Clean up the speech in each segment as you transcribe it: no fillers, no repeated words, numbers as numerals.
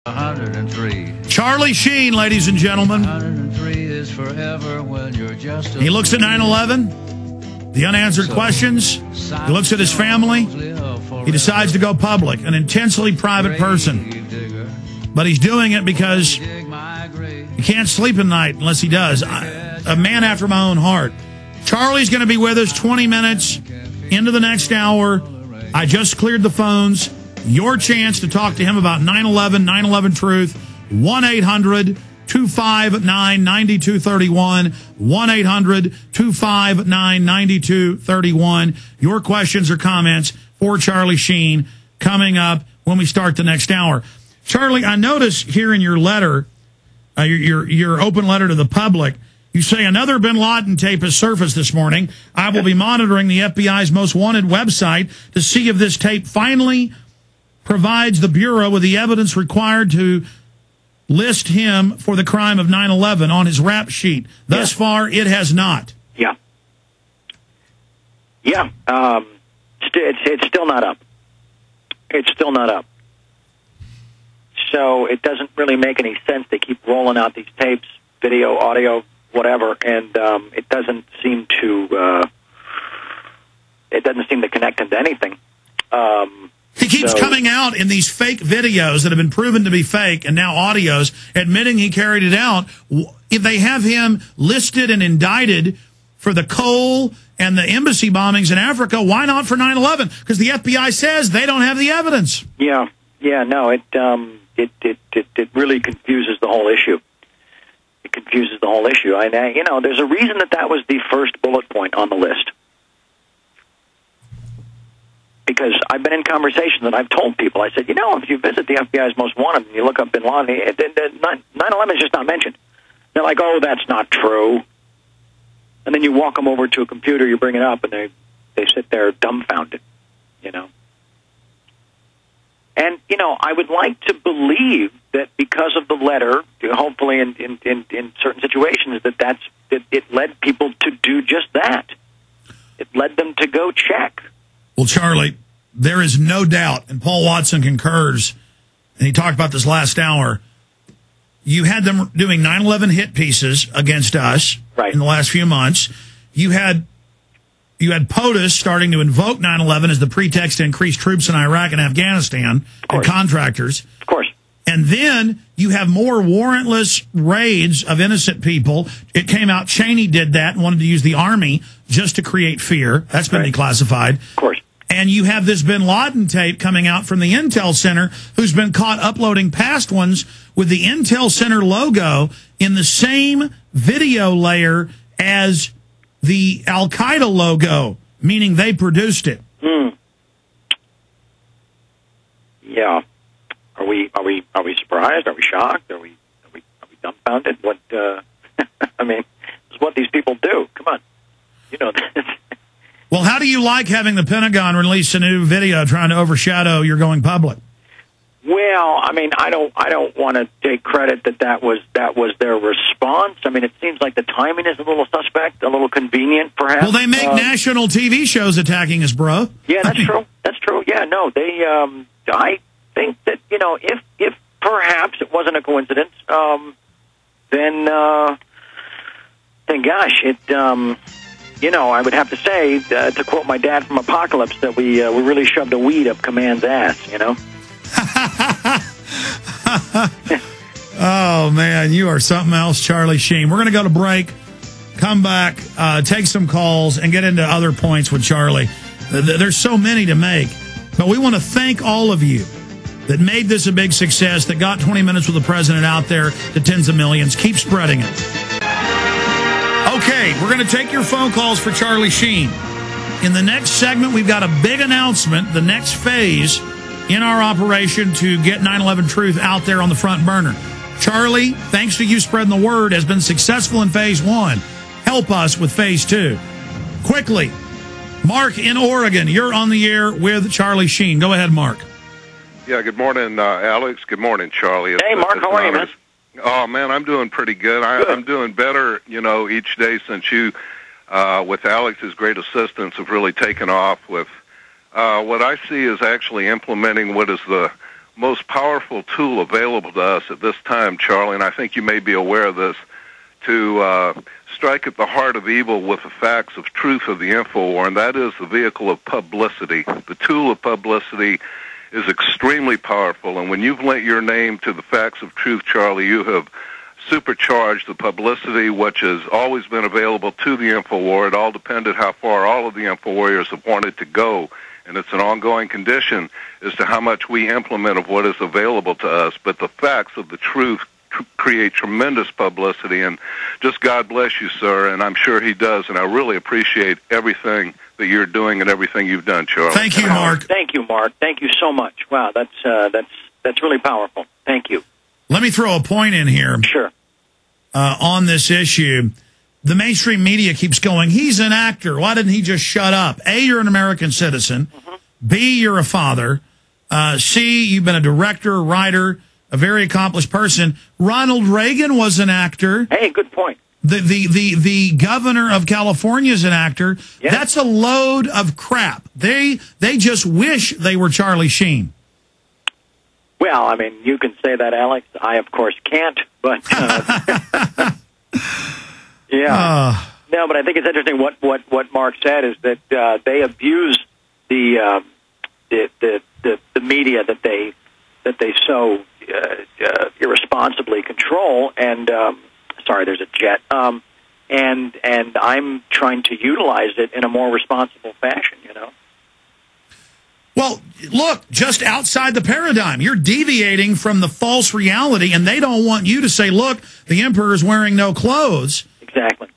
103. Charlie Sheen, ladies and gentlemen. 103 is forever when you're just a He looks at 9/11, the unanswered questions. He looks at his family. He decides to go public, an intensely private person. But he's doing it because he can't sleep at night unless he does. A man after my own heart. Charlie's going to be with us 20 minutes into the next hour. I just cleared the phones. Your chance to talk to him about 9/11, 9/11 Truth, 1-800-259-9231, 1-800-259-9231. Your questions or comments for Charlie Sheen coming up when we start the next hour. Charlie, I notice here in your letter, your open letter to the public, you say another bin Laden tape has surfaced this morning. I will be monitoring the FBI's most wanted website to see if this tape finally provides the Bureau with the evidence required to list him for the crime of 9/11 on his rap sheet. Thus far, it has not. Yeah. Yeah. It's still not up. It's still not up. So it doesn't really make any sense. They keep rolling out these tapes, video, audio, whatever, and it doesn't seem to connect into anything. He keeps coming out in these fake videos that have been proven to be fake, and now audios admitting he carried it out. If they have him listed and indicted for the coal and the embassy bombings in Africa, why not for 9/11? Because the FBI says they don't have the evidence. Yeah, no, it really confuses the whole issue. It confuses the whole issue. There's a reason that was the first bullet point on the list. Because I've been in conversations and I've told people, I said, if you visit the FBI's most wanted and you look up bin Laden, 9/11 is just not mentioned. They're like, oh, that's not true. And then you walk them over to a computer, you bring it up, and they sit there dumbfounded, And, I would like to believe that because of the letter, hopefully in certain situations, that it led people to do just that. It led them to go check. Well, Charlie, there is no doubt, and Paul Watson concurs, and he talked about this last hour, you had them doing 9/11 hit pieces against us in the last few months. You had POTUS starting to invoke 9/11 as the pretext to increase troops in Iraq and Afghanistan and contractors. Of course. And then you have more warrantless raids of innocent people. It came out Cheney did that and wanted to use the Army just to create fear. That's been declassified. Of course. And you have this bin Laden tape coming out from the Intel Center, who's been caught uploading past ones with the Intel Center logo in the same video layer as the Al-Qaeda logo, meaning they produced it. Yeah. Are we surprised? Are we shocked? Are we dumbfounded? What this is what these people do. Come on. That. Well, how do you like having the Pentagon release a new video trying to overshadow your going public? Well, I don't want to take credit that was their response. It seems like the timing is a little suspect, a little convenient, perhaps. Well, they make national TV shows attacking us, bro. Yeah, that's true. That's true. Yeah, no, they. I think that if perhaps it wasn't a coincidence, then gosh, it. I would have to say, to quote my dad from Apocalypse, that we really shoved a weed up Command's ass, Oh, man, you are something else, Charlie Sheen. We're going to go to break, come back, take some calls, and get into other points with Charlie. There's so many to make, but we want to thank all of you that made this a big success, that got 20 Minutes with the President out there to tens of millions. Keep spreading it. Okay, we're going to take your phone calls for Charlie Sheen. In the next segment, we've got a big announcement, the next phase in our operation to get 9/11 Truth out there on the front burner. Charlie, thanks to you spreading the word, has been successful in phase 1. Help us with phase 2. Quickly, Mark in Oregon, you're on the air with Charlie Sheen. Go ahead, Mark. Yeah, good morning, Alex. Good morning, Charlie. Hey, Mark, how are you, man? Oh, man, I'm doing pretty good. I'm doing better, each day since you, with Alex's great assistance, have really taken off with what I see is actually implementing what is the most powerful tool available to us at this time, Charlie, and I think you may be aware of this, to strike at the heart of evil with the facts of truth of the InfoWar, and that is the vehicle of publicity. The tool of publicity is extremely powerful, and when you've lent your name to the facts of truth, Charlie, you have supercharged the publicity which has always been available to the InfoWar. It all depended how far all of the InfoWarriors have wanted to go, and it's an ongoing condition as to how much we implement of what is available to us. But the facts of the truth create tremendous publicity, and just God bless you, sir, and I'm sure he does, and I really appreciate everything that you're doing and everything you've done, Charlie. Thank you, Mark. Thank you, Mark. Thank you so much. Wow, that's really powerful. Thank you. Let me throw a point in here. Sure. On this issue. The mainstream media keeps going, he's an actor. Why didn't he just shut up? A, you're an American citizen. B, you're a father. C, you've been a director, writer, a very accomplished person. Ronald Reagan was an actor. Hey, good point. The governor of California is an actor. Yes. That's a load of crap. They just wish they were Charlie Sheen. Well, I mean, you can say that, Alex. I, of course, can't. But yeah, no. But I think it's interesting what Mark said is that they abuse the media that they so irresponsibly control. And sorry, there's a jet. And I'm trying to utilize it in a more responsible fashion. You know. Well, look, just outside the paradigm, you're deviating from the false reality, and they don't want you to say, look, the emperor's wearing no clothes. Exactly.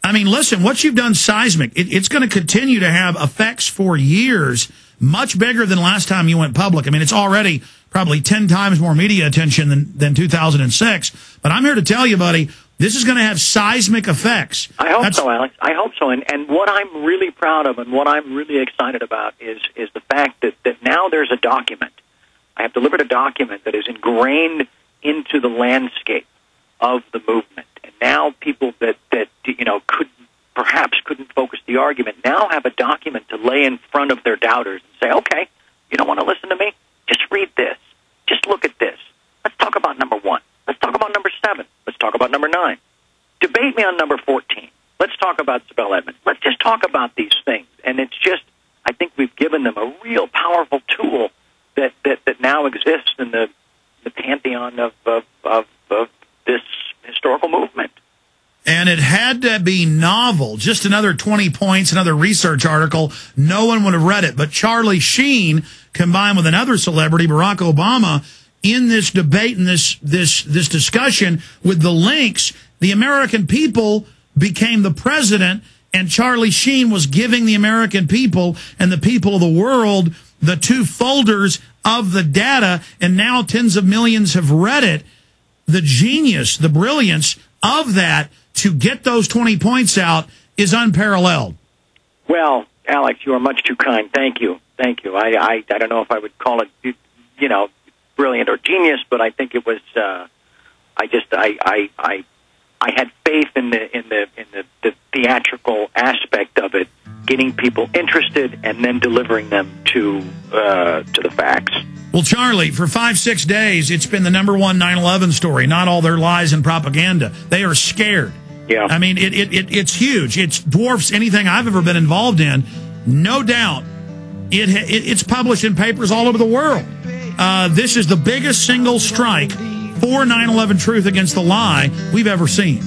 I mean, listen, what you've done seismic, it's going to continue to have effects for years, much bigger than last time you went public. I mean, it's already probably 10 times more media attention than 2006. But I'm here to tell you, buddy, this is going to have seismic effects. I hope so, Alex. I hope so. And what I'm really proud of and what I'm really excited about is the fact that now there's a document. I have delivered a document that is ingrained into the landscape of the movement. And now people that you know couldn't focus the argument now have a document to lay in front of their doubters and say, okay, you don't want to listen to me? Just read this. Just look at this. Let's talk about number 1. Let's talk about number 7. Let's talk about number 9. Debate me on number 14. Let's talk about Sibel Edmonds. Let's just talk about these things. And it's just, I think we've given them a real powerful tool that now exists in the pantheon of this historical movement. And it had to be novel. Just another 20 points, another research article. No one would have read it. But Charlie Sheen, combined with another celebrity, Barack Obama, in this debate and this discussion with the links, the American people became the president, and Charlie Sheen was giving the American people and the people of the world the 2 folders of the data, and now tens of millions have read it. The genius, the brilliance of that to get those 20 points out is unparalleled. Well, Alex, you are much too kind. Thank you. Thank you. I don't know if I would call it, you know, brilliant or genius, but I think it was. I had faith in the theatrical aspect of it, getting people interested and then delivering them to the facts. Well, Charlie, for 5-6 days, it's been the number 1 9/11 story. Not all their lies and propaganda. They are scared. Yeah. I mean, it's huge. It dwarfs anything I've ever been involved in. No doubt. It's published in papers all over the world. This is the biggest single strike for 9/11 truth against the lie we've ever seen.